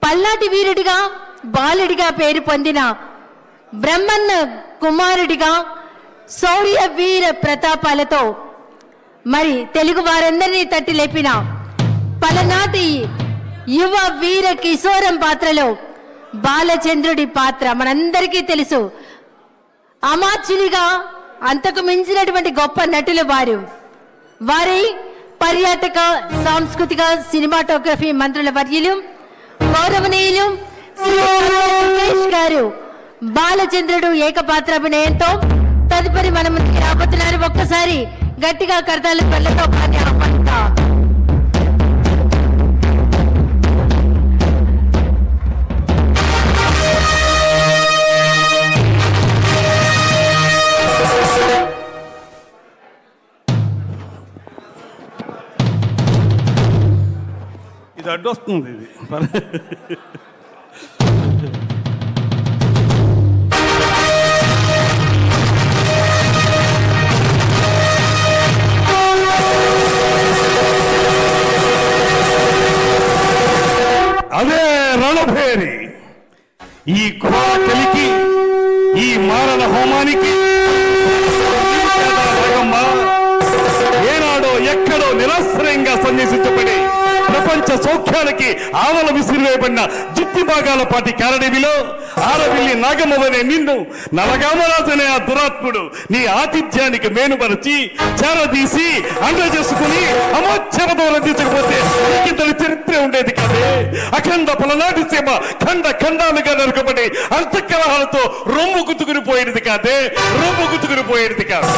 పల్నాటి వీరుడిగా బాలుడిగా పేరు పొందిన బ్రహ్మన్న కుమారుడిగా శౌర్య వీర ప్రతాపాలతో మరి తెలుగు వారందరినీ తట్టి లేపిన పలనాటి యువ వీర కిశోరం పాత్రలో బాలచంద్రుడి పాత్ర మనందరికీ తెలుసు. అమాత్యునిగా అంతకు మించినటువంటి గొప్ప నటులు వారి పర్యాటక సాంస్కృతిక సినిమాటోగ్రఫీ మంత్రుల వర్యులు గౌరవనీయులు శ్రీ సురేష్ గారు బాలచంద్రుడు ఏకపాత్రాభినయంతో తదుపరి మన ముందుకు రాబోతున్నారు. ఒక్కసారి గట్టిగా కర్తాల పళ్ళతో పాని ఆహ్వానిద్దాం. ఇది అడ్డొస్తుంది. ఇది అదే రణభేరి. ఈ కుమార్తెలికి ఈ మారణ హోమానికి ఏనాడో ఎక్కడో నిరాశ్రయంగా సన్యాసించబడి ప్రపంచ సౌఖ్యాలకి ఆవల విసిరివేయబడిన జుత్తి భాగాల పాటి కారడవిలో ఆరవిల్లి నాగమ్మవనే నిన్ను నలగామరాజనే ఆ దురాత్ముడు నీ ఆతిథ్యానికి మేనుపరిచి చేరదీసి అండ చేసుకుని అమోచ్చరతో రందించకపోతే ఇంతటి చరిత్ర ఉండేది కాదే. అఖండ పలనాటి సీమ ఖండ ఖండాలుగా నరకబడి అంతఃకలహాలతో రొమ్ము గుర్తుకుని పోయేది కాదే, రొమ్ము గుర్తుకుని పోయేది కాదు.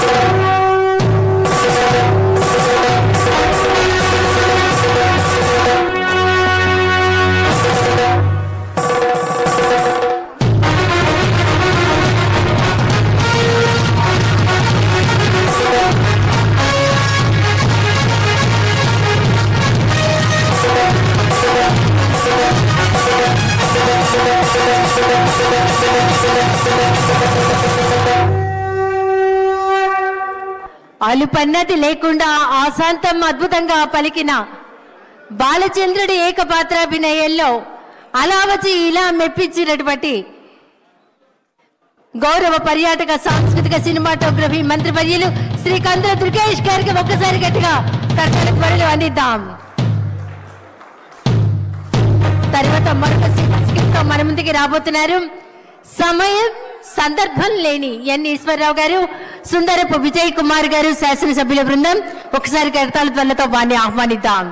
అలుపన్నది లేకుండా ఆశాంతం అద్భుతంగా పలికిన బాలచంద్రుడి ఏకపాత్రాభినయంలో అలా వచ్చి ఇలా మెప్పించినటువంటి గౌరవ పర్యాటక సాంస్కృతిక సినిమాటోగ్రఫీ మంత్రివర్యులు శ్రీ కంద్ర దుర్గేష్ గారికి ఒక్కసారి గట్టిగా కర్తల త్వరలు అందిద్దాం. తర్వాత మరొక స్కిట్తో మన ముందుకి రాబోతున్నారు సమయం సందర్భం లేని ఎన్ ఈశ్వరరావు గారు, సుందరపు విజయ్ కుమార్ గారు, శాసనసభ్యుల బృందం. ఒకసారి కర్తాల త్వరలతో వారిని ఆహ్వానిద్దాం.